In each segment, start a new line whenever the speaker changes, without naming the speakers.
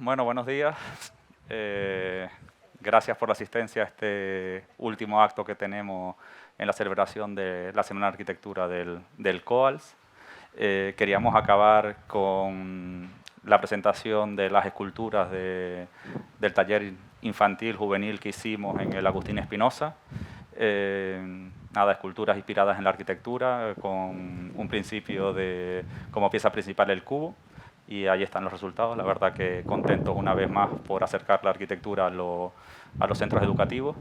Bueno, buenos días. Gracias por la asistencia a este último acto que tenemos en la celebración de la Semana de Arquitectura del COALS. Queríamos acabar con la presentación de las esculturas del taller infantil juvenil que hicimos en el Agustín Espinosa. Esculturas inspiradas en la arquitectura, con un principio como pieza principal el cubo. Y ahí están los resultados. La verdad que contentos una vez más por acercar la arquitectura a los centros educativos.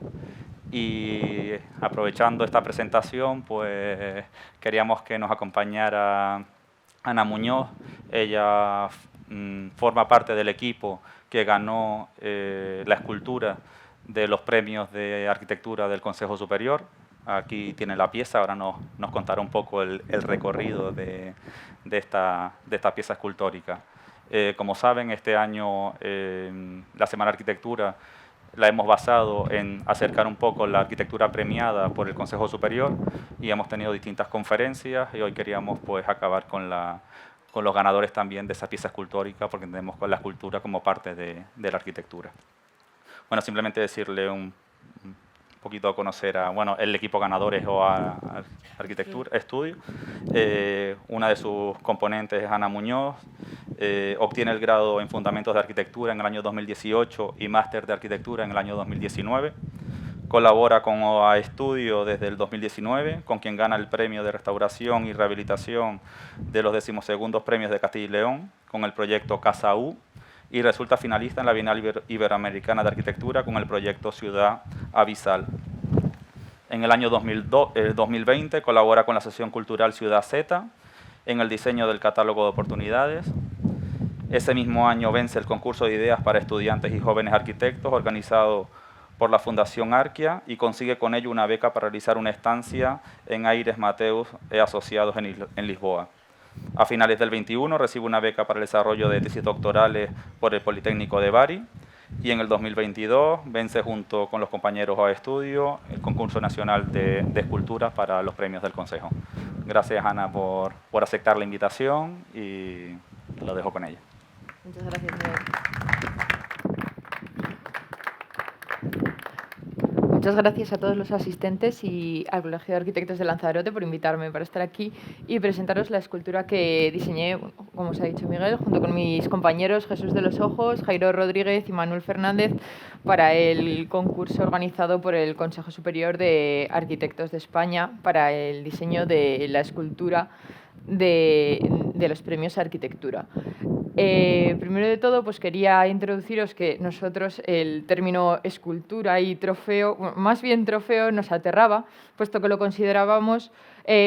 Y aprovechando esta presentación, pues queríamos que nos acompañara Ana Muñoz. Ella forma parte del equipo que ganó la escultura de los premios de arquitectura del Consejo Superior. Aquí tiene la pieza, ahora nos contará un poco el recorrido de esta pieza escultórica. Como saben, este año la Semana de Arquitectura la hemos basado en acercar un poco la arquitectura premiada por el Consejo Superior y hemos tenido distintas conferencias y hoy queríamos pues acabar con los ganadores también de esa pieza escultórica porque entendemos con la escultura como parte de la arquitectura. Bueno, simplemente decirle un poquito a conocer el equipo ganador es OA Arquitectura Estudio. Una de sus componentes es Ana Muñoz. Obtiene el grado en Fundamentos de Arquitectura en el año 2018 y Máster de Arquitectura en el año 2019. Colabora con OA Estudio desde el 2019, con quien gana el Premio de Restauración y Rehabilitación de los 12º Premios de Castilla y León, con el proyecto Casa U, y resulta finalista en la Bienal Iberoamericana de Arquitectura con el proyecto Ciudad Abisal. En el año 2020 colabora con la Asociación Cultural Ciudad Z en el diseño del catálogo de oportunidades. Ese mismo año vence el concurso de ideas para estudiantes y jóvenes arquitectos organizado por la Fundación Arquia y consigue con ello una beca para realizar una estancia en Aires Mateus Asociados en Lisboa. A finales del 21 recibe una beca para el desarrollo de tesis doctorales por el Politécnico de Bari y en el 2022 vence junto con los compañeros OA Estudio el concurso nacional de esculturas para los premios del Consejo. Gracias, Ana, por aceptar la invitación y lo dejo con ella.
Muchas gracias, Miguel. Muchas gracias a todos los asistentes y al Colegio de Arquitectos de Lanzarote por invitarme para estar aquí y presentaros la escultura que diseñé, como os ha dicho Miguel, junto con mis compañeros Jesús de los Ojos, Jairo Rodríguez y Manuel Fernández para el concurso organizado por el Consejo Superior de Arquitectos de España para el diseño de la escultura de los premios a arquitectura. Primero de todo, pues quería introduciros que nosotros el término escultura y trofeo, bueno, más bien trofeo, nos aterraba, puesto que lo considerábamos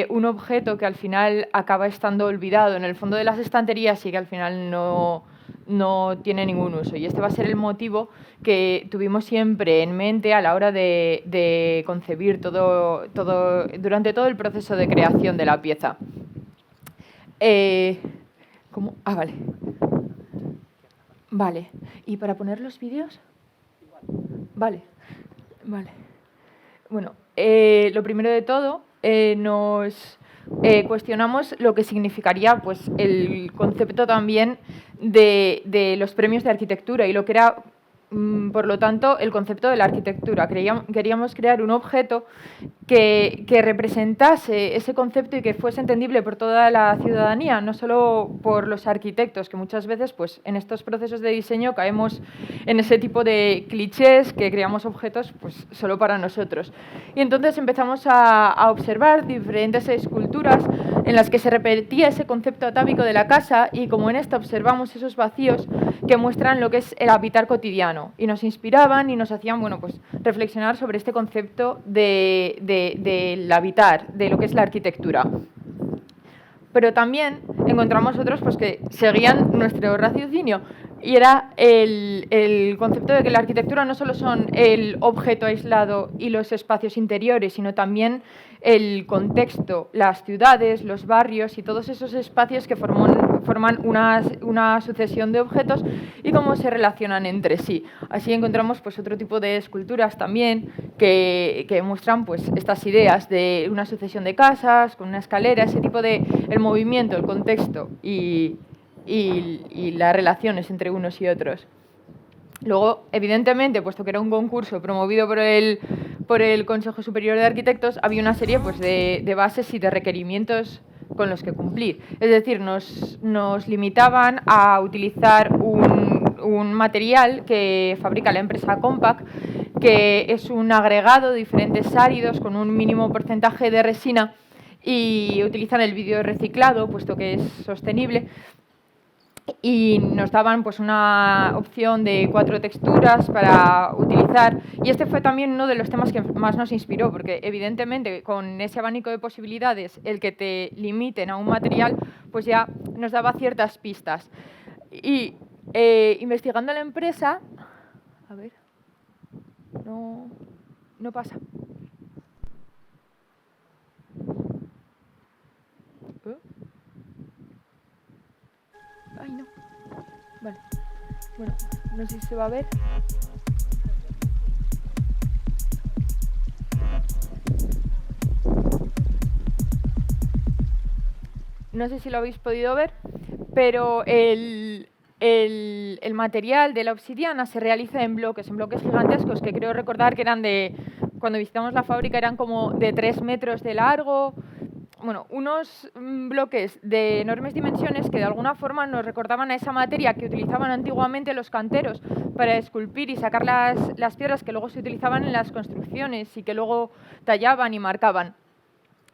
un objeto que al final acaba estando olvidado en el fondo de las estanterías y que al final no tiene ningún uso. Y este va a ser el motivo que tuvimos siempre en mente a la hora de concebir durante todo el proceso de creación de la pieza. ¿Cómo? Ah, vale. Vale. ¿Y para poner los vídeos? Vale. Vale. Bueno, lo primero de todo, nos cuestionamos lo que significaría pues, el concepto también de los premios de arquitectura y lo que era, por lo tanto, el concepto de la arquitectura. Queríamos crear un objeto que representase ese concepto y que fuese entendible por toda la ciudadanía, no solo por los arquitectos, que muchas veces pues, en estos procesos de diseño caemos en ese tipo de clichés que creamos objetos pues, solo para nosotros. Y entonces empezamos a observar diferentes esculturas en las que se repetía ese concepto atávico de la casa y como en esta observamos esos vacíos que muestran lo que es el habitar cotidiano y nos inspiraban y nos hacían pues, reflexionar sobre este concepto del habitar, de lo que es la arquitectura. Pero también encontramos otros pues, que seguían nuestro raciocinio y era el concepto de que la arquitectura no solo son el objeto aislado y los espacios interiores, sino también el contexto, las ciudades, los barrios y todos esos espacios que forman una sucesión de objetos y cómo se relacionan entre sí. Así encontramos pues, otro tipo de esculturas también que muestran pues, estas ideas de una sucesión de casas, con una escalera, ese tipo de el movimiento, el contexto y las relaciones entre unos y otros. Luego, evidentemente, puesto que era un concurso promovido por el Consejo Superior de Arquitectos, había una serie pues, de bases y de requerimientos con los que cumplir. Es decir, nos limitaban a utilizar un material que fabrica la empresa Compact, que es un agregado de diferentes áridos con un mínimo porcentaje de resina, y utilizan el vidrio reciclado, puesto que es sostenible. Y nos daban pues una opción de 4 texturas para utilizar, y este fue también uno de los temas que más nos inspiró, porque evidentemente con ese abanico de posibilidades, el que te limiten a un material pues ya nos daba ciertas pistas. Y investigando la empresa, a ver, no pasa. Ay, no. Vale. Bueno, no sé si se va a ver. No sé si lo habéis podido ver, pero el material de la obsidiana se realiza en bloques gigantescos, que creo recordar que eran cuando visitamos la fábrica eran como de 3 metros de largo. Bueno, unos bloques de enormes dimensiones que de alguna forma nos recordaban a esa materia que utilizaban antiguamente los canteros para esculpir y sacar las piedras que luego se utilizaban en las construcciones y que luego tallaban y marcaban.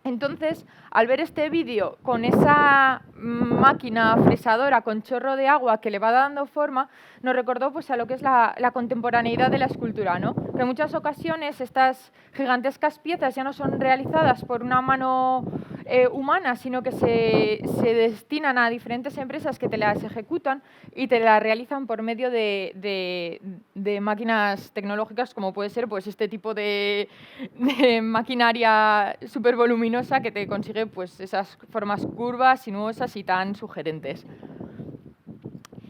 Entonces, al ver este vídeo con esa máquina fresadora con chorro de agua que le va dando forma, nos recordó pues, a lo que es la contemporaneidad de la escultura, ¿no? Que en muchas ocasiones estas gigantescas piezas ya no son realizadas por una mano humana, sino que se destinan a diferentes empresas que te las ejecutan y te las realizan por medio de máquinas tecnológicas, como puede ser pues, este tipo de maquinaria súper voluminosa que te consigue pues, esas formas curvas, sinuosas y tan sugerentes.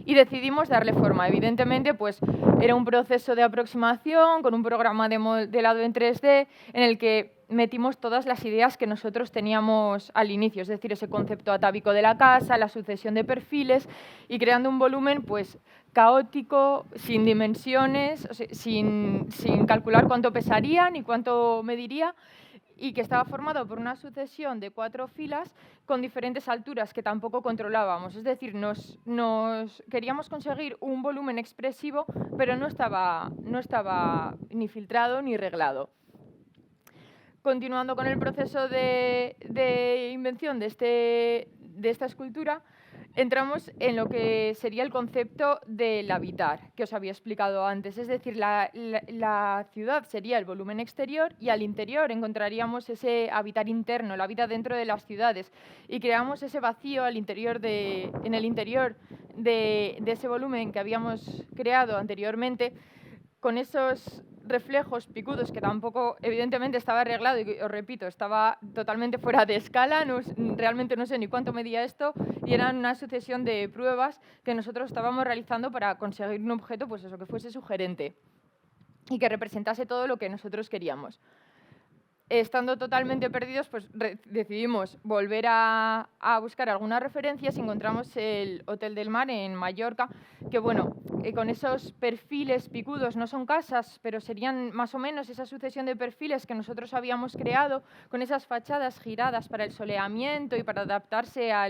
Y decidimos darle forma. Evidentemente, pues era un proceso de aproximación con un programa de modelado en 3D en el que metimos todas las ideas que nosotros teníamos al inicio, es decir, ese concepto atávico de la casa, la sucesión de perfiles, y creando un volumen pues caótico, sin dimensiones, o sea, sin calcular cuánto pesaría ni cuánto mediría, y que estaba formado por una sucesión de 4 filas con diferentes alturas que tampoco controlábamos. Es decir, nos queríamos conseguir un volumen expresivo, pero no estaba ni filtrado ni reglado. Continuando con el proceso de invención de esta escultura, entramos en lo que sería el concepto del habitar, que os había explicado antes. Es decir, la ciudad sería el volumen exterior y al interior encontraríamos ese habitar interno, la vida dentro de las ciudades. Y creamos ese vacío en el interior de ese volumen que habíamos creado anteriormente, con esos reflejos picudos que tampoco, evidentemente, estaba arreglado y, os repito, estaba totalmente fuera de escala, realmente no sé ni cuánto medía esto, y eran una sucesión de pruebas que nosotros estábamos realizando para conseguir un objeto, pues eso, que fuese sugerente y que representase todo lo que nosotros queríamos. Estando totalmente perdidos, pues decidimos volver a buscar algunas referencias y encontramos el Hotel del Mar en Mallorca, que bueno, con esos perfiles picudos, no son casas, pero serían más o menos esa sucesión de perfiles que nosotros habíamos creado, con esas fachadas giradas para el soleamiento y para adaptarse a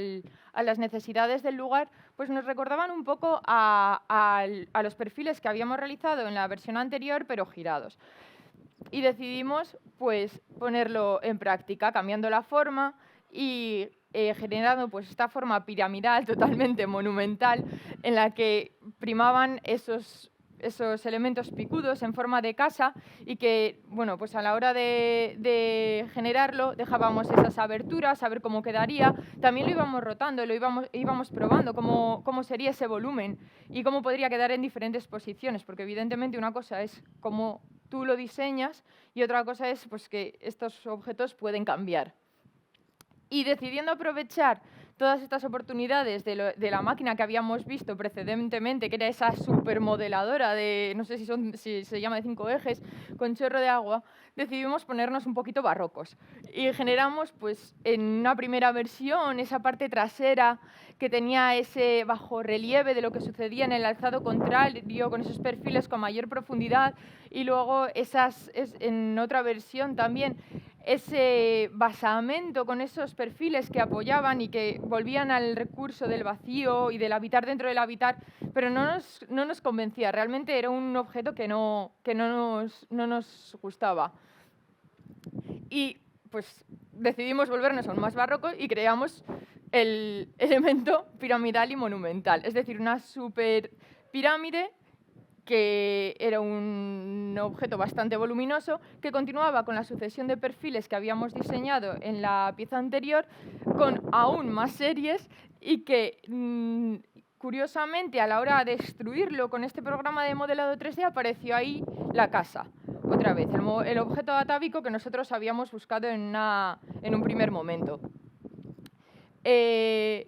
las necesidades del lugar, pues nos recordaban un poco a los perfiles que habíamos realizado en la versión anterior, pero girados. Y decidimos pues, ponerlo en práctica, cambiando la forma y generando pues, esta forma piramidal totalmente monumental en la que primaban esos elementos picudos en forma de casa y que, bueno, pues a la hora de generarlo dejábamos esas aberturas, a ver cómo quedaría. También lo íbamos rotando, íbamos probando cómo sería ese volumen y cómo podría quedar en diferentes posiciones, porque evidentemente una cosa es cómo tú lo diseñas y otra cosa es pues, que estos objetos pueden cambiar. Y decidiendo aprovechar todas estas oportunidades de la máquina que habíamos visto precedentemente, que era esa supermodeladora de, no sé si se llama de 5 ejes, con chorro de agua, decidimos ponernos un poquito barrocos. Y generamos, pues, en una primera versión, esa parte trasera que tenía ese bajorrelieve de lo que sucedía en el alzado contrario, con esos perfiles con mayor profundidad, y luego en otra versión también, ese basamento con esos perfiles que apoyaban y que volvían al recurso del vacío y del habitar dentro del habitar, pero no nos convencía. Realmente era un objeto que no nos gustaba. Y pues decidimos volvernos aún más barrocos y creamos el elemento piramidal y monumental, es decir, una super pirámide que era un objeto bastante voluminoso, que continuaba con la sucesión de perfiles que habíamos diseñado en la pieza anterior, con aún más series, y que, curiosamente, a la hora de destruirlo con este programa de modelado 3D, apareció ahí la casa. Otra vez, el objeto atávico que nosotros habíamos buscado en un primer momento.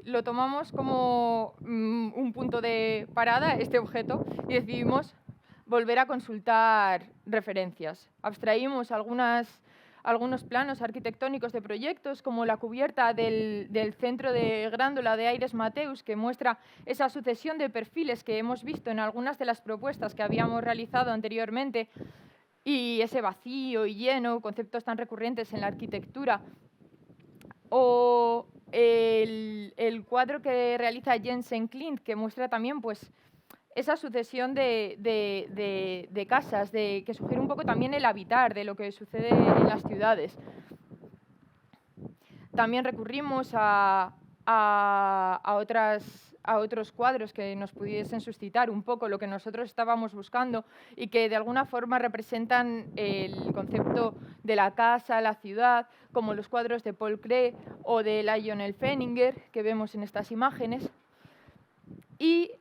Lo tomamos como un punto de parada, este objeto, y decidimos volver a consultar referencias. Abstraímos algunos planos arquitectónicos de proyectos, como la cubierta del centro de Grándola de Aires Mateus, que muestra esa sucesión de perfiles que hemos visto en algunas de las propuestas que habíamos realizado anteriormente, y ese vacío y lleno, conceptos tan recurrentes en la arquitectura. O el cuadro que realiza Jensen Klint, que muestra también, pues, esa sucesión de casas, que sugiere un poco también el habitar de lo que sucede en las ciudades. También recurrimos a otros cuadros que nos pudiesen suscitar un poco lo que nosotros estábamos buscando y que de alguna forma representan el concepto de la casa, la ciudad, como los cuadros de Paul Klee o de Lionel Feininger que vemos en estas imágenes. Y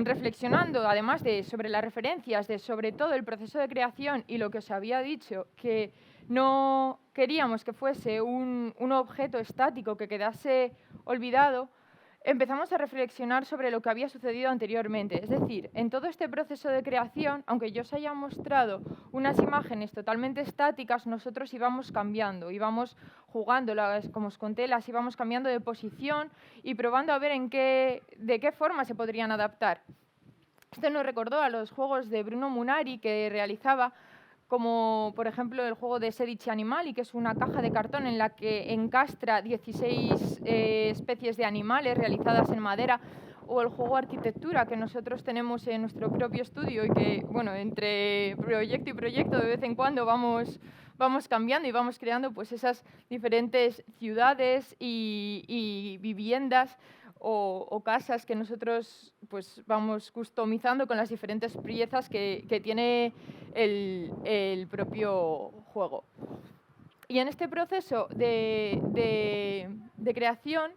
reflexionando, además sobre las referencias, sobre todo el proceso de creación y lo que os había dicho, que no queríamos que fuese un objeto estático que quedase olvidado, empezamos a reflexionar sobre lo que había sucedido anteriormente. Es decir, en todo este proceso de creación, aunque yo os haya mostrado unas imágenes totalmente estáticas, nosotros íbamos cambiando, íbamos jugando, como os conté, las íbamos cambiando de posición y probando a ver de qué forma se podrían adaptar. Esto nos recordó a los juegos de Bruno Munari que realizaba, como por ejemplo el juego de Sedici Animali, que es una caja de cartón en la que encastra 16 especies de animales realizadas en madera, o el juego Arquitectura que nosotros tenemos en nuestro propio estudio y que, bueno, entre proyecto y proyecto de vez en cuando vamos cambiando y vamos creando pues esas diferentes ciudades y viviendas o casas que nosotros pues vamos customizando con las diferentes piezas que tiene el propio juego. Y en este proceso de creación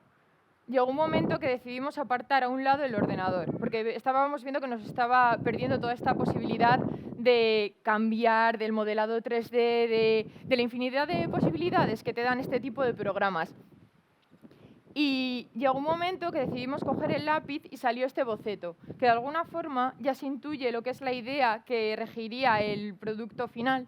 llegó un momento que decidimos apartar a un lado el ordenador, porque estábamos viendo que nos estaba perdiendo toda esta posibilidad de cambiar, del modelado 3D, de la infinidad de posibilidades que te dan este tipo de programas. Y llegó un momento que decidimos coger el lápiz y salió este boceto, que de alguna forma ya se intuye lo que es la idea que regiría el producto final,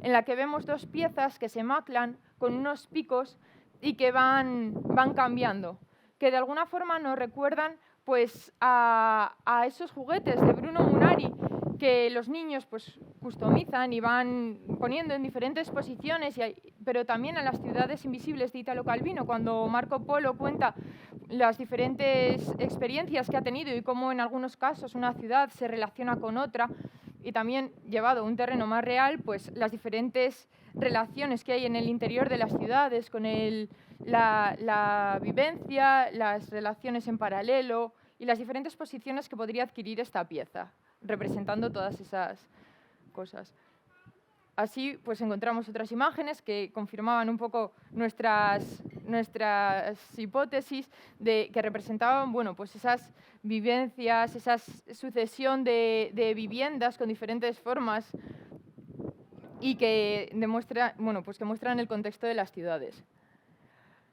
en la que vemos dos piezas que se maclan con unos picos y que van cambiando, que de alguna forma nos recuerdan pues, a esos juguetes de Bruno Munari, que los niños pues, customizan y van poniendo en diferentes posiciones, pero también a las ciudades invisibles de Italo Calvino, cuando Marco Polo cuenta las diferentes experiencias que ha tenido y cómo en algunos casos una ciudad se relaciona con otra, y también llevado a un terreno más real, pues las diferentes relaciones que hay en el interior de las ciudades, con la vivencia, las relaciones en paralelo y las diferentes posiciones que podría adquirir esta pieza, representando todas esas cosas. Así pues encontramos otras imágenes que confirmaban un poco nuestras hipótesis que representaban bueno, pues esas vivencias, esa sucesión de viviendas con diferentes formas y que muestran el contexto de las ciudades.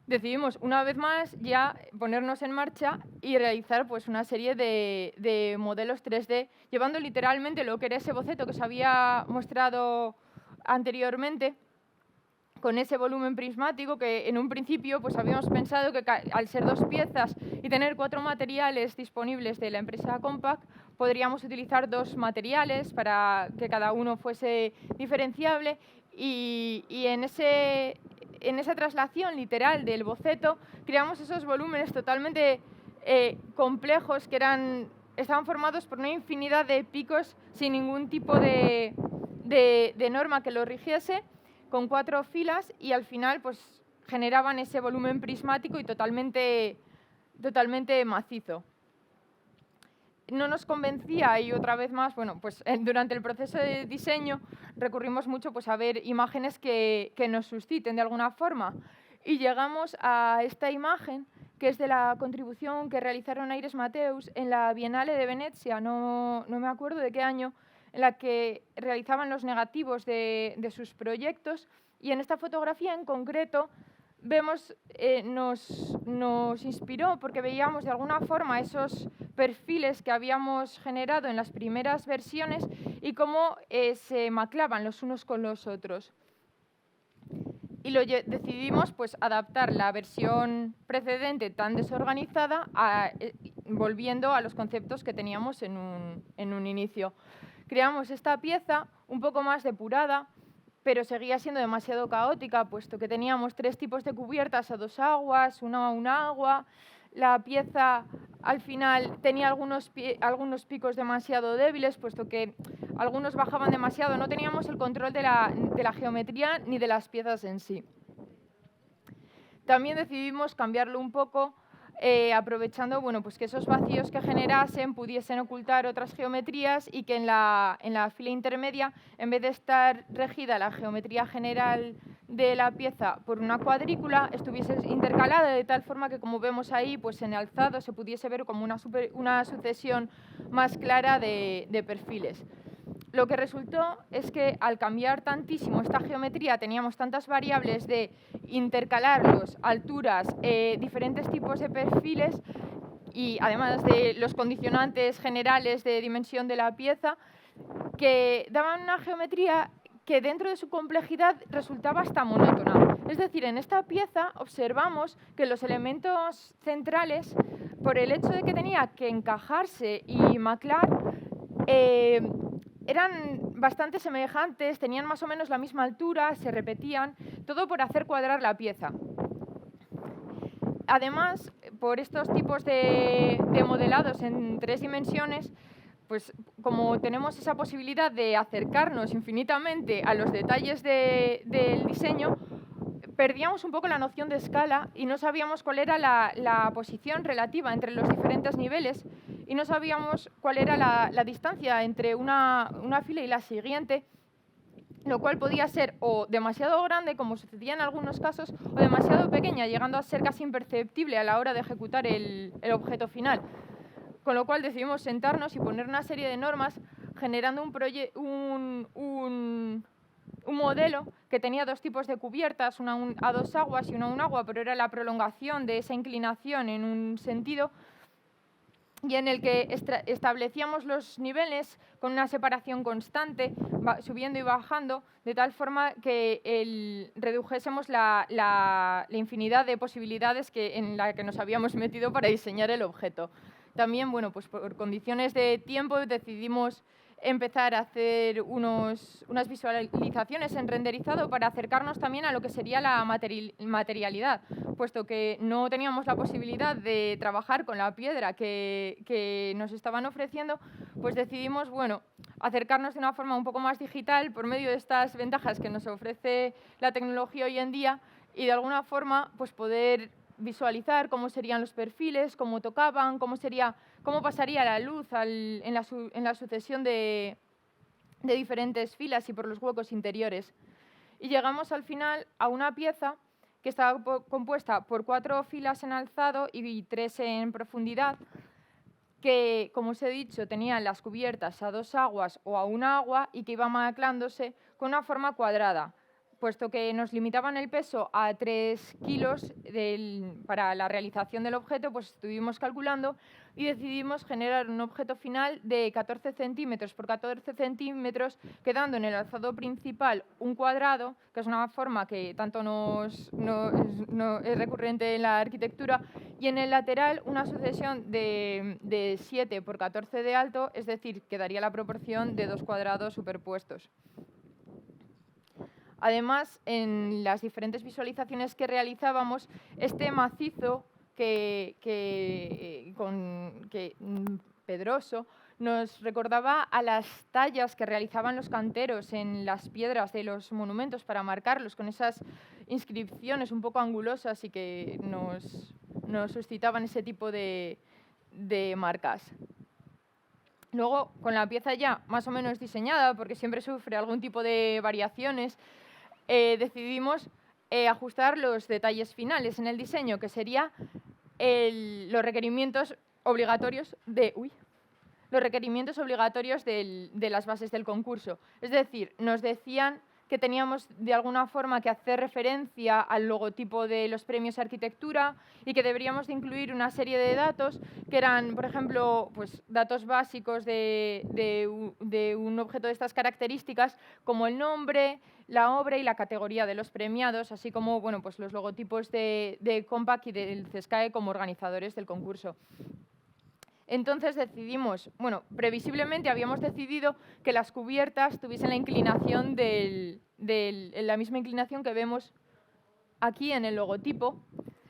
decidimos una vez más ya ponernos en marcha y realizar pues una serie de modelos 3D, llevando literalmente lo que era ese boceto que os había mostrado anteriormente, con ese volumen prismático que en un principio pues habíamos pensado que al ser 2 piezas y tener 4 materiales disponibles de la empresa Compaq, podríamos utilizar 2 materiales para que cada uno fuese diferenciable y en esa traslación literal del boceto creamos esos volúmenes totalmente complejos que estaban formados por una infinidad de picos sin ningún tipo de norma que lo rigiese, con 4 filas y al final pues generaban ese volumen prismático y totalmente macizo. No nos convencía y otra vez más, bueno, pues durante el proceso de diseño recurrimos mucho pues, a ver imágenes que nos susciten de alguna forma y llegamos a esta imagen que es de la contribución que realizaron Aires Mateus en la Bienale de Venecia, no me acuerdo de qué año, en la que realizaban los negativos de sus proyectos y en esta fotografía en concreto vemos, nos inspiró porque veíamos de alguna forma esos perfiles que habíamos generado en las primeras versiones y cómo se maclaban los unos con los otros. Y decidimos pues, adaptar la versión precedente tan desorganizada volviendo a los conceptos que teníamos en un inicio. Creamos esta pieza un poco más depurada, pero seguía siendo demasiado caótica, puesto que teníamos 3 tipos de cubiertas a 2 aguas, una a un agua. La pieza al final tenía algunos picos demasiado débiles, puesto que algunos bajaban demasiado. No teníamos el control de la geometría ni de las piezas en sí. También decidimos cambiarlo un poco, aprovechando bueno, pues que esos vacíos que generasen pudiesen ocultar otras geometrías y que en la fila intermedia, en vez de estar regida la geometría general de la pieza por una cuadrícula, estuviese intercalada de tal forma que, como vemos ahí, pues en el alzado se pudiese ver como una sucesión más clara de perfiles. Lo que resultó es que al cambiar tantísimo esta geometría teníamos tantas variables de intercalarlos, alturas, diferentes tipos de perfiles y además de los condicionantes generales de dimensión de la pieza que daban una geometría que dentro de su complejidad resultaba hasta monótona. Es decir, en esta pieza observamos que los elementos centrales, por el hecho de que tenía que encajarse y maclar, eran bastante semejantes, tenían más o menos la misma altura, se repetían, todo por hacer cuadrar la pieza. Además, por estos tipos de modelados en 3 dimensiones, pues como tenemos esa posibilidad de acercarnos infinitamente a los detalles del diseño, perdíamos un poco la noción de escala y no sabíamos cuál era la posición relativa entre los diferentes niveles y no sabíamos cuál era la distancia entre una fila y la siguiente, lo cual podía ser o demasiado grande, como sucedía en algunos casos, o demasiado pequeña, llegando a ser casi imperceptible a la hora de ejecutar el objeto final. Con lo cual decidimos sentarnos y poner una serie de normas generando un modelo que tenía 2 tipos de cubiertas, una a 2 aguas y una a un agua, pero era la prolongación de esa inclinación en un sentido, y en el que establecíamos los niveles con una separación constante, subiendo y bajando, de tal forma que redujésemos la infinidad de posibilidades en la que nos habíamos metido para diseñar el objeto. También, bueno, pues por condiciones de tiempo decidimos empezar a hacer unas visualizaciones en renderizado para acercarnos también a lo que sería la materialidad, puesto que no teníamos la posibilidad de trabajar con la piedra que nos estaban ofreciendo, pues decidimos, bueno, acercarnos de una forma un poco más digital por medio de estas ventajas que nos ofrece la tecnología hoy en día y de alguna forma pues poder visualizar cómo serían los perfiles, cómo tocaban, cómo pasaría la luz en la sucesión de diferentes filas y por los huecos interiores. Y llegamos al final a una pieza que estaba compuesta por 4 filas en alzado y 3 en profundidad, que, como os he dicho, tenían las cubiertas a 2 aguas o a una agua y que iba maclándose con una forma cuadrada, puesto que nos limitaban el peso a 3 kilos para la realización del objeto, pues estuvimos calculando y decidimos generar un objeto final de 14 centímetros por 14 centímetros, quedando en el alzado principal un cuadrado, que es una forma que tanto no es recurrente en la arquitectura, y en el lateral una sucesión de 7 por 14 de alto, es decir, que daría la proporción de 2 cuadrados superpuestos. Además, en las diferentes visualizaciones que realizábamos, este macizo pedroso nos recordaba a las tallas que realizaban los canteros en las piedras de los monumentos para marcarlos, con esas inscripciones un poco angulosas y que nos suscitaban ese tipo de marcas. Luego, con la pieza ya más o menos diseñada, porque siempre sufre algún tipo de variaciones, decidimos ajustar los detalles finales en el diseño, que sería los requerimientos obligatorios de las bases del concurso. Es decir, nos decían que teníamos de alguna forma que hacer referencia al logotipo de los premios de arquitectura y que deberíamos de incluir una serie de datos que eran, por ejemplo, pues, datos básicos de un objeto de estas características, como el nombre, la obra y la categoría de los premiados, así como bueno, pues los logotipos de Compact y del CESCAE como organizadores del concurso. Entonces decidimos, bueno, previsiblemente habíamos decidido que las cubiertas tuviesen la inclinación la misma inclinación que vemos aquí en el logotipo,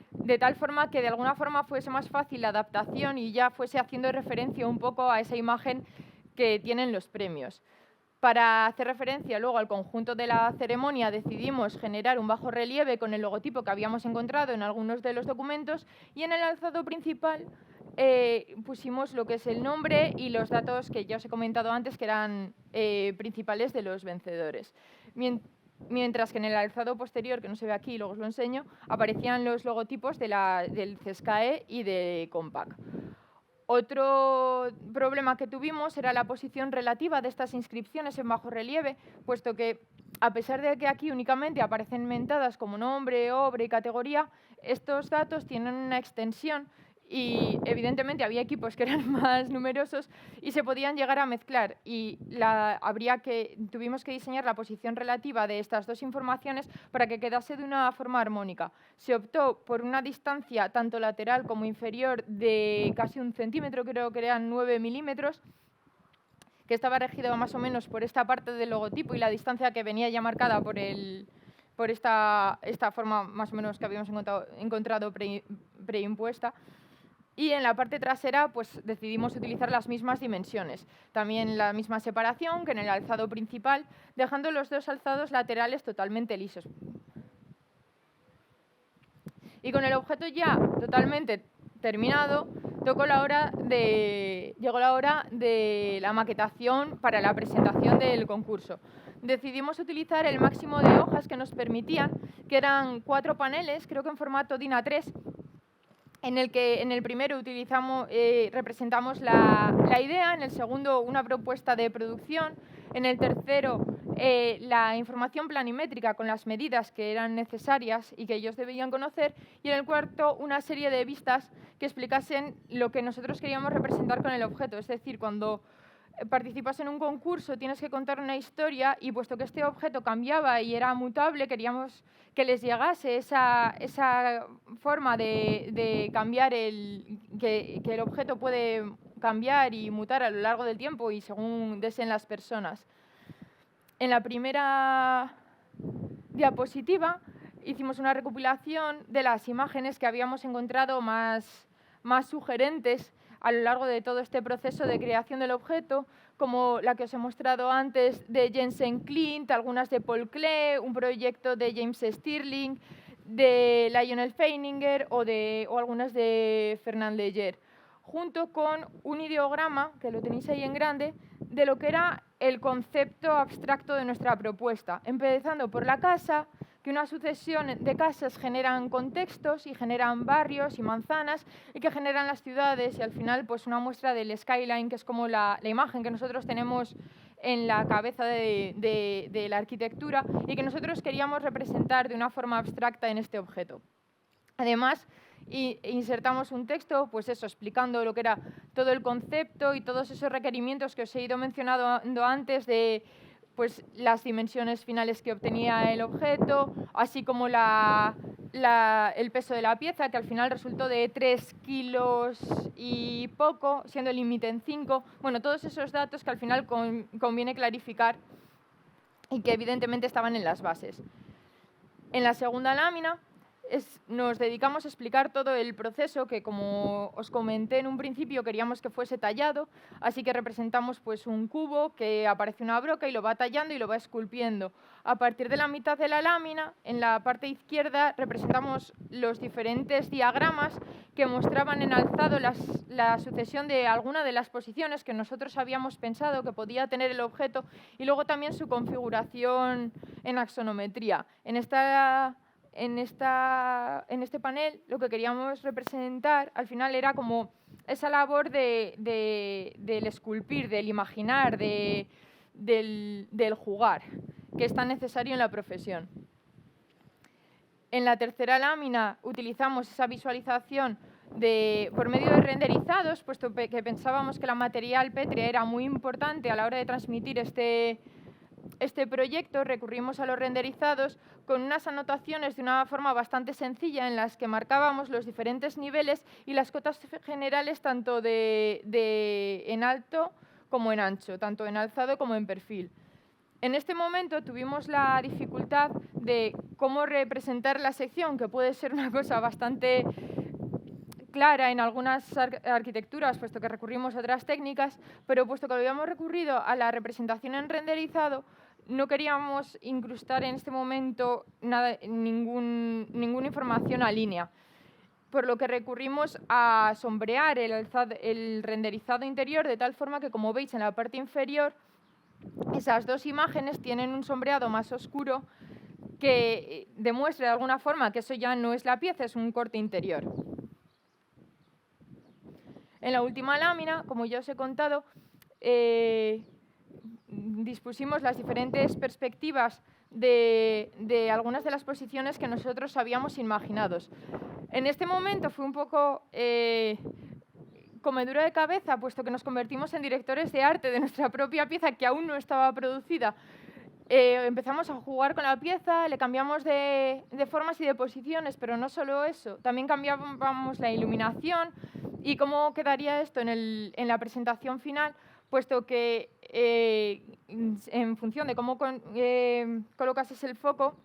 de tal forma que de alguna forma fuese más fácil la adaptación y ya fuese haciendo referencia un poco a esa imagen que tienen los premios. Para hacer referencia luego al conjunto de la ceremonia, decidimos generar un bajo relieve con el logotipo que habíamos encontrado en algunos de los documentos, y en el alzado principal pusimos lo que es el nombre y los datos que ya os he comentado antes, que eran principales de los vencedores. Mientras que en el alzado posterior, que no se ve aquí, luego os lo enseño, aparecían los logotipos del CESCAE y de Compact. Otro problema que tuvimos era la posición relativa de estas inscripciones en bajo relieve, puesto que, a pesar de que aquí únicamente aparecen mentadas como nombre, obra y categoría, estos datos tienen una extensión y, evidentemente, había equipos que eran más numerosos y se podían llegar a mezclar, y tuvimos que diseñar la posición relativa de estas dos informaciones para que quedase de una forma armónica. Se optó por una distancia tanto lateral como inferior de casi 1 centímetro, creo que eran 9 milímetros, que estaba regido más o menos por esta parte del logotipo y la distancia que venía ya marcada por esta forma más o menos que habíamos encontrado preimpuesta. Y en la parte trasera pues decidimos utilizar las mismas dimensiones, también la misma separación que en el alzado principal, dejando los dos alzados laterales totalmente lisos. Y con el objeto ya totalmente terminado, llegó la hora de la maquetación para la presentación del concurso. Decidimos utilizar el máximo de hojas que nos permitían, que eran 4 paneles, creo que en formato DIN A3, en el primero representamos la idea, en el segundo una propuesta de producción, en el tercero la información planimétrica con las medidas que eran necesarias y que ellos debían conocer, y en el cuarto una serie de vistas que explicasen lo que nosotros queríamos representar con el objeto. Es decir, cuando participas en un concurso tienes que contar una historia, y puesto que este objeto cambiaba y era mutable, queríamos que les llegase esa forma de cambiar, que el objeto puede cambiar y mutar a lo largo del tiempo y según deseen las personas. En la primera diapositiva hicimos una recopilación de las imágenes que habíamos encontrado más sugerentes a lo largo de todo este proceso de creación del objeto, como la que os he mostrado antes de Jensen Klint, algunas de Paul Klee, un proyecto de James Stirling, de Lionel Feininger o algunas de Fernand Léger, junto con un ideograma, que lo tenéis ahí en grande, de lo que era el concepto abstracto de nuestra propuesta, empezando por la casa, que una sucesión de casas generan contextos y generan barrios y manzanas y que generan las ciudades, y al final pues una muestra del skyline, que es como la imagen que nosotros tenemos en la cabeza de la arquitectura y que nosotros queríamos representar de una forma abstracta en este objeto. Además, insertamos un texto, pues eso, explicando lo que era todo el concepto y todos esos requerimientos que os he ido mencionando antes de pues, las dimensiones finales que obtenía el objeto, así como el peso de la pieza, que al final resultó de 3 kilos y poco, siendo el límite en 5. Bueno, todos esos datos que al final conviene clarificar y que evidentemente estaban en las bases. En la segunda lámina nos dedicamos a explicar todo el proceso que, como os comenté en un principio, queríamos que fuese tallado, así que representamos pues, un cubo que aparece una broca y lo va tallando y lo va esculpiendo. A partir de la mitad de la lámina, en la parte izquierda, representamos los diferentes diagramas que mostraban en alzado la sucesión de alguna de las posiciones que nosotros habíamos pensado que podía tener el objeto y luego también su configuración en axonometría. En este panel lo que queríamos representar al final era como esa labor del esculpir, del imaginar, del jugar, que es tan necesario en la profesión. En la tercera lámina utilizamos esa visualización por medio de renderizados, puesto que pensábamos que la material pétrea era muy importante a la hora de transmitir este proyecto. Recurrimos a los renderizados con unas anotaciones de una forma bastante sencilla en las que marcábamos los diferentes niveles y las cotas generales tanto en alto como en ancho, tanto en alzado como en perfil. En este momento tuvimos la dificultad de cómo representar la sección, que puede ser una cosa bastante clara en algunas arquitecturas, puesto que recurrimos a otras técnicas, pero puesto que habíamos recurrido a la representación en renderizado, no queríamos incrustar en este momento ninguna información a línea, por lo que recurrimos a sombrear el renderizado interior de tal forma que, como veis en la parte inferior, esas dos imágenes tienen un sombreado más oscuro que demuestre de alguna forma que eso ya no es la pieza, es un corte interior. En la última lámina, como ya os he contado, dispusimos las diferentes perspectivas de algunas de las posiciones que nosotros habíamos imaginado. En este momento fue un poco comedura de cabeza, puesto que nos convertimos en directores de arte de nuestra propia pieza, que aún no estaba producida. Empezamos a jugar con la pieza, le cambiamos de formas y de posiciones, pero no solo eso, también cambiábamos la iluminación y cómo quedaría esto en la presentación final, puesto que en función de cómo colocases el foco,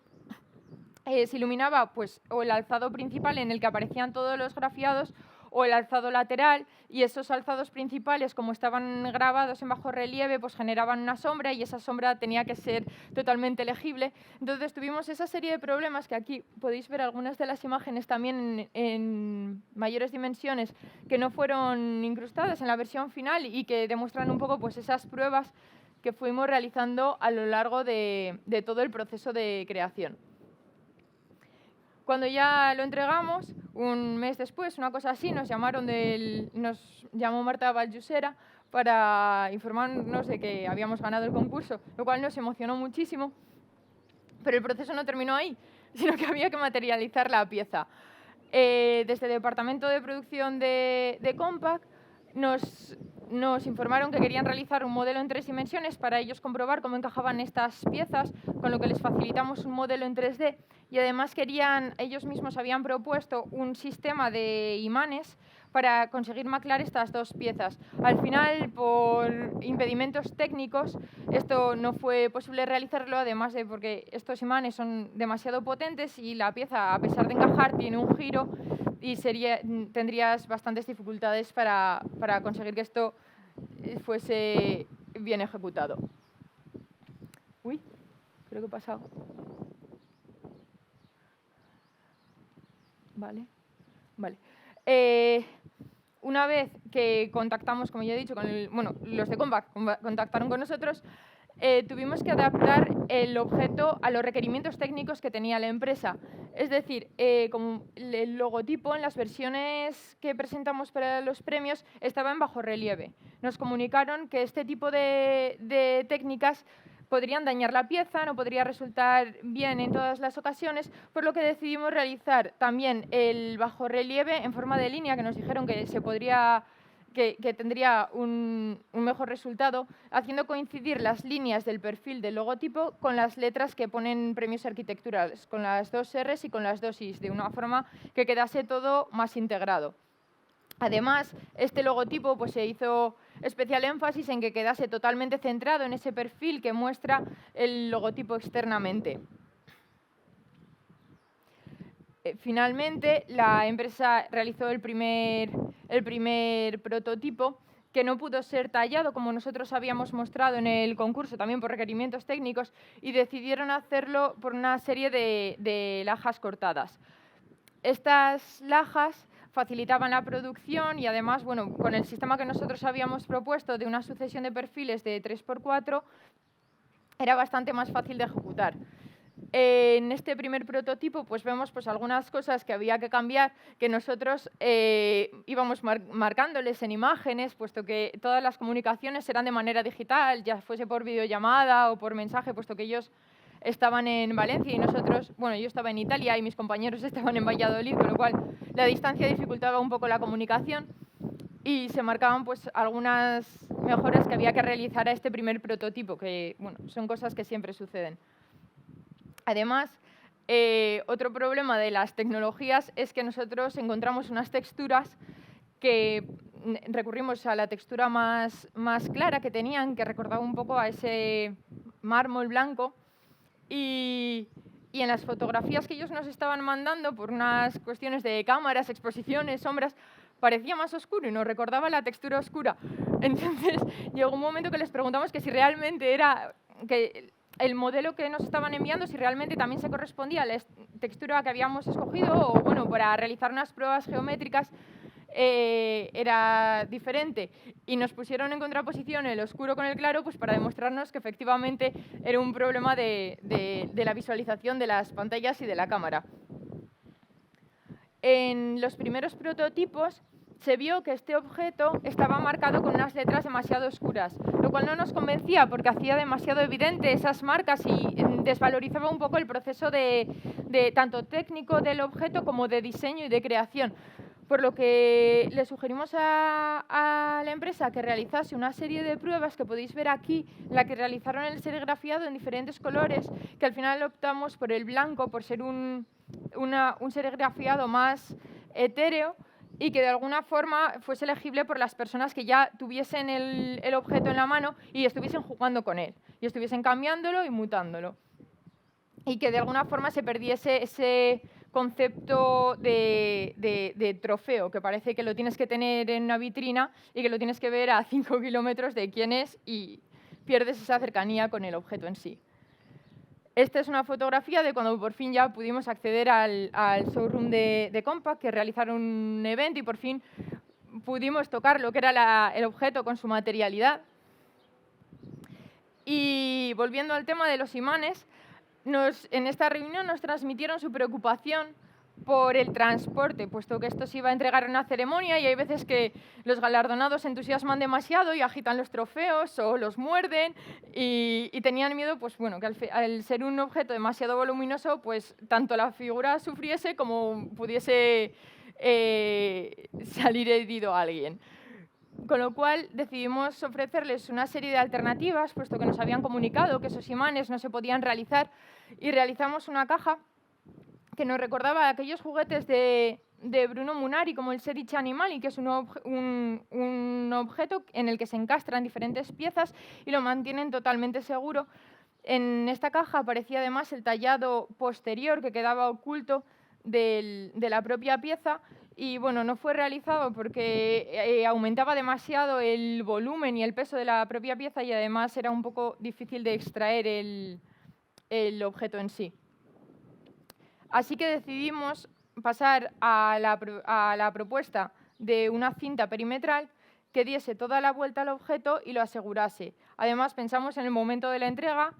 se iluminaba pues, o el alzado principal en el que aparecían todos los grafiados o el alzado lateral, y esos alzados principales, como estaban grabados en bajo relieve, pues generaban una sombra y esa sombra tenía que ser totalmente legible. Entonces tuvimos esa serie de problemas que aquí podéis ver algunas de las imágenes también en mayores dimensiones que no fueron incrustadas en la versión final y que demuestran un poco pues, esas pruebas que fuimos realizando a lo largo de todo el proceso de creación. Cuando ya lo entregamos, un mes después, una cosa así, nos llamó Marta Valljusera para informarnos de que habíamos ganado el concurso, lo cual nos emocionó muchísimo, pero el proceso no terminó ahí, sino que había que materializar la pieza. Desde el departamento de producción de Compaq nos informaron que querían realizar un modelo en 3 dimensiones para ellos comprobar cómo encajaban estas piezas, con lo que les facilitamos un modelo en 3D y además ellos mismos habían propuesto un sistema de imanes para conseguir maclar estas dos piezas. Al final, por impedimentos técnicos, esto no fue posible realizarlo, además de porque estos imanes son demasiado potentes y la pieza, a pesar de encajar, tiene un giro y tendrías bastantes dificultades para conseguir que esto fuese bien ejecutado. Uy, creo que he pasado. Vale. Una vez que contactamos, como ya he dicho, los de Compaq contactaron con nosotros, tuvimos que adaptar el objeto a los requerimientos técnicos que tenía la empresa. Es decir, como el logotipo en las versiones que presentamos para los premios estaba en bajo relieve. Nos comunicaron que este tipo de técnicas podrían dañar la pieza, no podría resultar bien en todas las ocasiones, por lo que decidimos realizar también el bajo relieve en forma de línea, que nos dijeron que se podría que tendría un mejor resultado, haciendo coincidir las líneas del perfil del logotipo con las letras que ponen premios arquitecturales, con las 2 R's y con las 2 I's, de una forma que quedase todo más integrado. Además, este logotipo pues, se hizo especial énfasis en que quedase totalmente centrado en ese perfil que muestra el logotipo externamente. Finalmente, la empresa realizó el primer prototipo, que no pudo ser tallado como nosotros habíamos mostrado en el concurso, también por requerimientos técnicos, y decidieron hacerlo por una serie de lajas cortadas. Estas lajas facilitaban la producción y además, bueno, con el sistema que nosotros habíamos propuesto de una sucesión de perfiles de 3×4, era bastante más fácil de ejecutar. En este primer prototipo pues vemos pues, algunas cosas que había que cambiar, que nosotros íbamos marcándoles en imágenes, puesto que todas las comunicaciones eran de manera digital, ya fuese por videollamada o por mensaje, puesto que ellos estaban en Valencia y nosotros, bueno, yo estaba en Italia y mis compañeros estaban en Valladolid, con lo cual la distancia dificultaba un poco la comunicación y se marcaban pues algunas mejoras que había que realizar a este primer prototipo, que bueno, son cosas que siempre suceden. Además, otro problema de las tecnologías es que nosotros encontramos unas texturas que recurrimos a la textura más clara que tenían, que recordaba un poco a ese mármol blanco, y en las fotografías que ellos nos estaban mandando, por unas cuestiones de cámaras, exposiciones, sombras, parecía más oscuro y nos recordaba la textura oscura. Entonces, llegó un momento que les preguntamos que si realmente era que el modelo que nos estaban enviando, si realmente también se correspondía a la textura que habíamos escogido o, bueno, para realizar unas pruebas geométricas era diferente. Y nos pusieron en contraposición el oscuro con el claro pues para demostrarnos que efectivamente era un problema de la visualización de las pantallas y de la cámara. En los primeros prototipos se vio que este objeto estaba marcado con unas letras demasiado oscuras, lo cual no nos convencía porque hacía demasiado evidente esas marcas y desvalorizaba un poco el proceso de tanto técnico del objeto como de diseño y de creación. Por lo que le sugerimos a la empresa que realizase una serie de pruebas que podéis ver aquí, la que realizaron el serigrafiado en diferentes colores, que al final optamos por el blanco, por ser un serigrafiado más etéreo y que de alguna forma fuese legible por las personas que ya tuviesen el objeto en la mano y estuviesen jugando con él, y estuviesen cambiándolo y mutándolo. Y que de alguna forma se perdiese ese concepto de trofeo, que parece que lo tienes que tener en una vitrina y que lo tienes que ver a 5 kilómetros de quién es y pierdes esa cercanía con el objeto en sí. Esta es una fotografía de cuando por fin ya pudimos acceder al showroom de Compaq, que realizaron un evento y por fin pudimos tocar lo que era el objeto con su materialidad. Y volviendo al tema de los imanes, en esta reunión nos transmitieron su preocupación por el transporte, puesto que esto se iba a entregar en una ceremonia y hay veces que los galardonados se entusiasman demasiado y agitan los trofeos o los muerden y tenían miedo pues, bueno, que al ser un objeto demasiado voluminoso, pues tanto la figura sufriese como pudiese salir herido a alguien. Con lo cual decidimos ofrecerles una serie de alternativas, puesto que nos habían comunicado que esos imanes no se podían realizar, y realizamos una caja que nos recordaba a aquellos juguetes de Bruno Munari, como el Seriche Animali, que es un objeto en el que se encastran diferentes piezas y lo mantienen totalmente seguro. En esta caja aparecía además el tallado posterior que quedaba oculto de la propia pieza y bueno, no fue realizado porque aumentaba demasiado el volumen y el peso de la propia pieza y además era un poco difícil de extraer el objeto en sí. Así que decidimos pasar a la propuesta de una cinta perimetral que diese toda la vuelta al objeto y lo asegurase. Además, pensamos en el momento de la entrega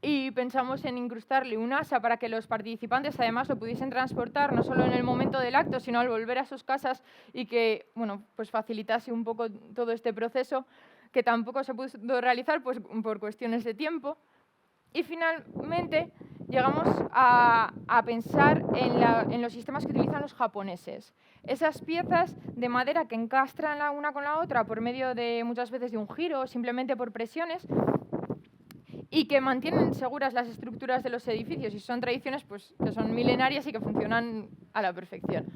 y pensamos en incrustarle un asa para que los participantes además lo pudiesen transportar no solo en el momento del acto, sino al volver a sus casas y que pues facilitase un poco todo este proceso, que tampoco se pudo realizar pues, por cuestiones de tiempo. Y finalmente llegamos a pensar en los sistemas que utilizan los japoneses. Esas piezas de madera que encastran la una con la otra por medio de muchas veces de un giro o simplemente por presiones, y que mantienen seguras las estructuras de los edificios y son tradiciones pues, que son milenarias y que funcionan a la perfección.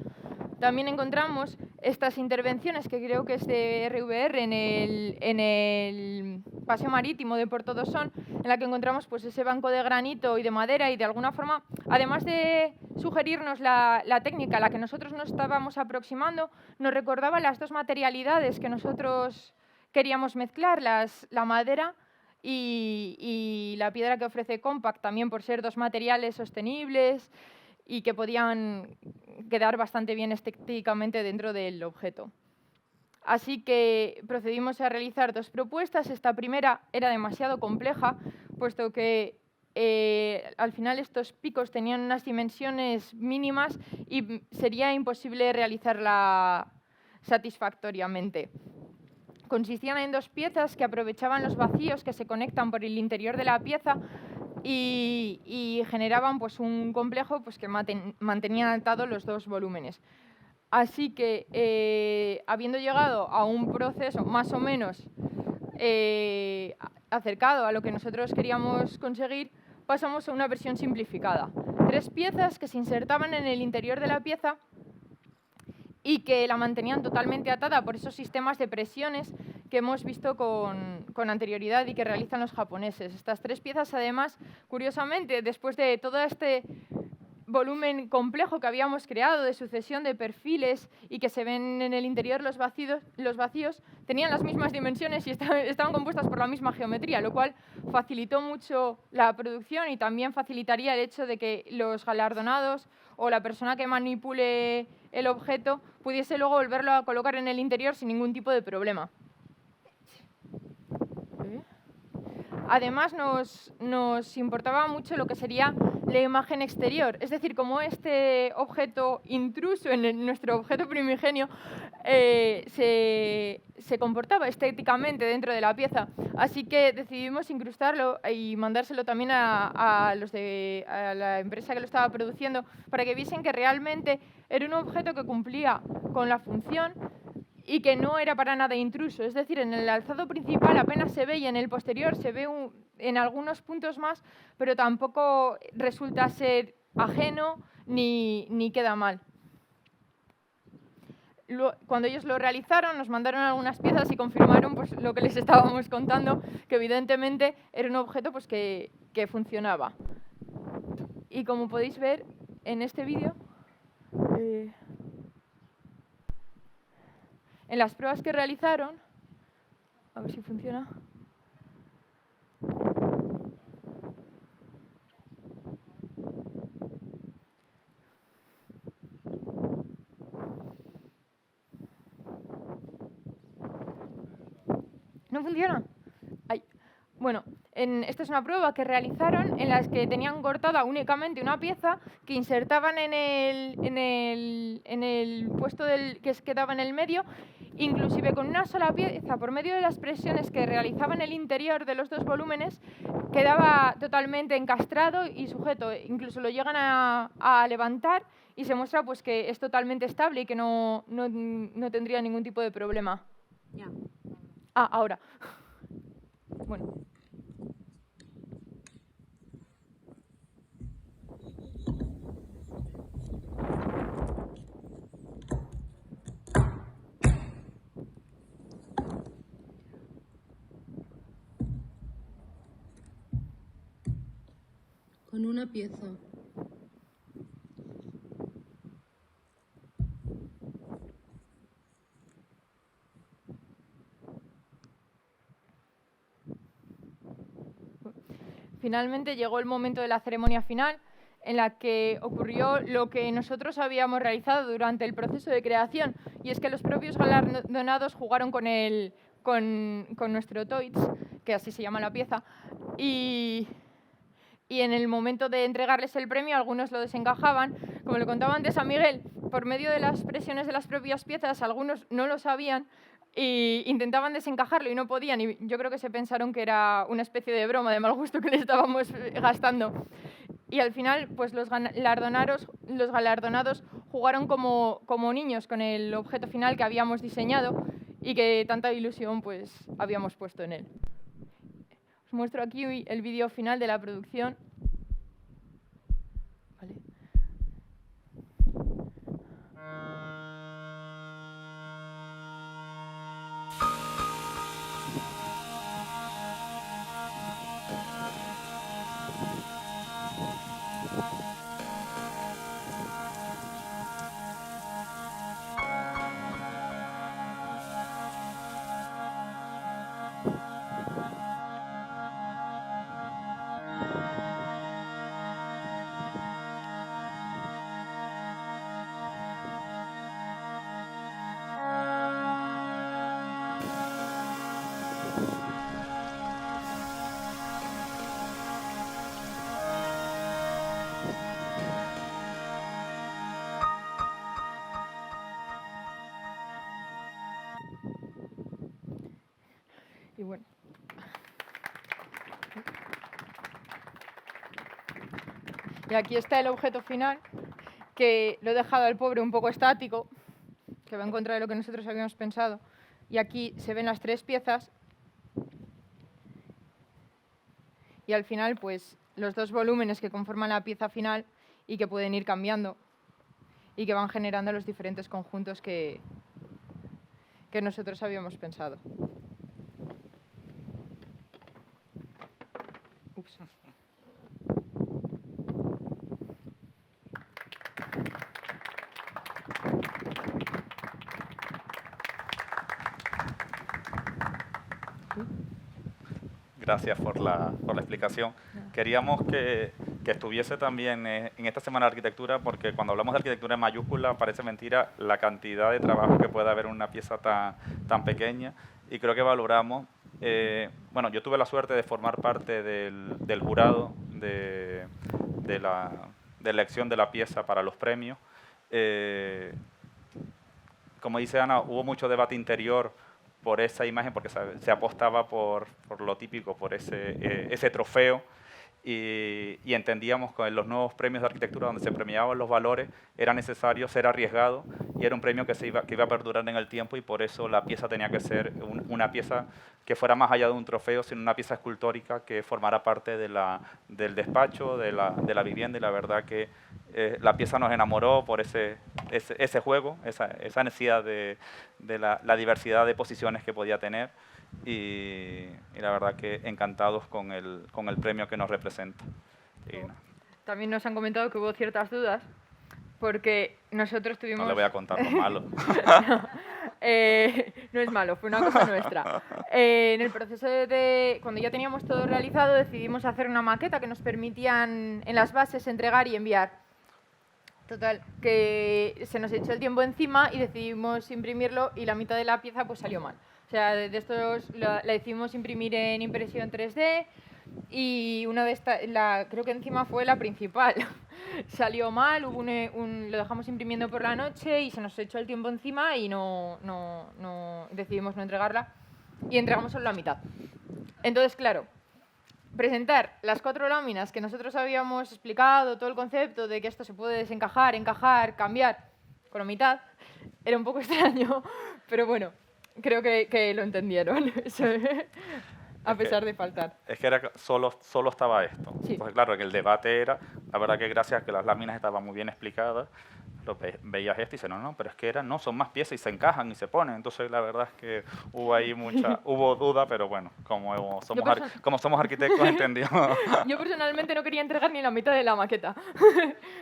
También encontramos estas intervenciones que creo que es de RVR en el Paseo Marítimo de Puerto Dosón, en la que encontramos pues, ese banco de granito y de madera y de alguna forma, además de sugerirnos la técnica a la que nosotros nos estábamos aproximando, nos recordaba las dos materialidades que nosotros queríamos mezclar, la madera y la piedra que ofrece Compact, también por ser dos materiales sostenibles y que podían quedar bastante bien estéticamente dentro del objeto. Así que procedimos a realizar dos propuestas. Esta primera era demasiado compleja, puesto que al final estos picos tenían unas dimensiones mínimas y sería imposible realizarla satisfactoriamente. Consistían en dos piezas que aprovechaban los vacíos que se conectan por el interior de la pieza y generaban pues, un complejo pues, que mantenían atados los dos volúmenes. Así que, habiendo llegado a un proceso más o menos acercado a lo que nosotros queríamos conseguir, pasamos a una versión simplificada. 3 piezas que se insertaban en el interior de la pieza y que la mantenían totalmente atada por esos sistemas de presiones que hemos visto con anterioridad y que realizan los japoneses. Estas 3 piezas, además, curiosamente, después de todo este volumen complejo que habíamos creado de sucesión de perfiles y que se ven en el interior los vacíos, tenían las mismas dimensiones y estaban compuestas por la misma geometría, lo cual facilitó mucho la producción y también facilitaría el hecho de que los galardonados o la persona que manipule el objeto pudiese luego volverlo a colocar en el interior sin ningún tipo de problema. Además, nos importaba mucho lo que sería la imagen exterior, es decir, cómo este objeto intruso en nuestro objeto primigenio se comportaba estéticamente dentro de la pieza. Así que decidimos incrustarlo y mandárselo también a la empresa que lo estaba produciendo para que viesen que realmente era un objeto que cumplía con la función y que no era para nada intruso. Es decir, en el alzado principal apenas se ve y en el posterior se ve en algunos puntos más, pero tampoco resulta ser ajeno ni queda mal. Cuando ellos lo realizaron, nos mandaron algunas piezas y confirmaron pues, lo que les estábamos contando, que evidentemente era un objeto pues, que funcionaba. Y como podéis ver en este vídeo, en las pruebas que realizaron, a ver si funciona. ¿No funciona? Ay. Bueno, esta es una prueba que realizaron en las que tenían cortada únicamente una pieza que insertaban en el puesto que quedaba en el medio, inclusive con una sola pieza, por medio de las presiones que realizaban el interior de los dos volúmenes, quedaba totalmente encastrado y sujeto. Incluso lo llegan a levantar y se muestra pues, que es totalmente estable y que no tendría ningún tipo de problema.
Ya.
Ah, ahora. Bueno.
Con una pieza.
Finalmente llegó el momento de la ceremonia final, en la que ocurrió lo que nosotros habíamos realizado durante el proceso de creación, y es que los propios galardonados jugaron con nuestro Toits, que así se llama la pieza, y en el momento de entregarles el premio algunos lo desencajaban. Como le contaba antes a Miguel, por medio de las presiones de las propias piezas, algunos no lo sabían e intentaban desencajarlo y no podían, y yo creo que se pensaron que era una especie de broma de mal gusto que les estábamos gastando. Y al final, pues los galardonados jugaron como niños con el objeto final que habíamos diseñado y que tanta ilusión pues habíamos puesto en él. Os muestro aquí el vídeo final de la producción. Vale. Y bueno. Y aquí está el objeto final, que lo he dejado al pobre un poco estático, que va en contra de lo que nosotros habíamos pensado. Y aquí se ven las 3 piezas. Y al final, pues, los 2 volúmenes que conforman la pieza final y que pueden ir cambiando y que van generando los diferentes conjuntos que nosotros habíamos pensado. Ups.
Gracias por la explicación. Queríamos que estuviese también en esta Semana de Arquitectura, porque cuando hablamos de arquitectura en mayúscula parece mentira la cantidad de trabajo que puede haber en una pieza tan pequeña, y creo que valoramos. Bueno, yo tuve la suerte de formar parte del jurado de la elección de la pieza para los premios. Como dice Ana, hubo mucho debate interior por esa imagen, porque se apostaba por lo típico, por ese trofeo, y entendíamos que en los nuevos premios de arquitectura, donde se premiaban los valores, era necesario ser arriesgado, y era un premio que iba a perdurar en el tiempo, y por eso la pieza tenía que ser una pieza que fuera más allá de un trofeo, sino una pieza escultórica que formara parte del despacho, de la vivienda, y la verdad que la pieza nos enamoró por ese juego, esa necesidad de la diversidad de posiciones que podía tener, y la verdad que encantados con el premio que nos representa.
También nos han comentado que hubo ciertas dudas, porque nosotros tuvimos...
No le voy a contar lo malo.
No es malo, fue una cosa nuestra. En el proceso cuando ya teníamos todo realizado, decidimos hacer una maqueta que nos permitían en las bases entregar y enviar. Total, que se nos echó el tiempo encima y decidimos imprimirlo, y la mitad de la pieza pues salió mal. O sea, de estos la decidimos imprimir en impresión 3D, y una de estas, creo que encima fue la principal, salió mal, lo dejamos imprimiendo por la noche y se nos echó el tiempo encima y decidimos no entregarla, y entregamos solo la mitad. Entonces, claro, presentar las 4 láminas que nosotros habíamos explicado, todo el concepto de que esto se puede desencajar, encajar, cambiar, con la mitad, era un poco extraño, pero bueno, creo que lo entendieron, a pesar de faltar.
Es que solo estaba esto.
Sí.
Entonces, claro, que el debate era, la verdad que gracias a que las láminas estaban muy bien explicadas, veías esto y dices, no, pero es que son más piezas y se encajan y se ponen. Entonces, la verdad es que hubo ahí hubo duda, pero bueno, como somos arquitectos, entendimos.
Yo personalmente no quería entregar ni la mitad de la maqueta.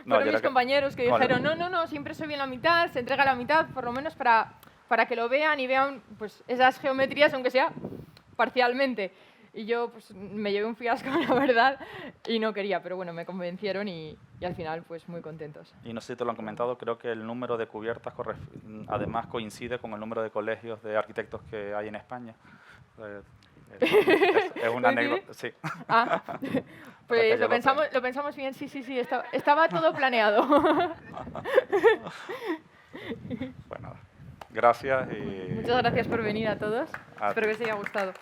Fueron mis compañeros que dijeron, no, siempre soy bien la mitad, se entrega la mitad, por lo menos para que lo vean y vean pues esas geometrías, aunque sea parcialmente. Y yo pues, me llevé un fiasco, la verdad, y no quería, pero bueno, me convencieron y al final pues muy contentos.
Y no sé si te lo han comentado, creo que el número de cubiertas además coincide con el número de colegios de arquitectos que hay en España. Es una anécdota, sí.
Ah, pues lo pensamos bien, sí, estaba todo planeado.
Bueno, gracias. Y
muchas gracias por venir a todos.
A
Espero
ti.
que os haya gustado.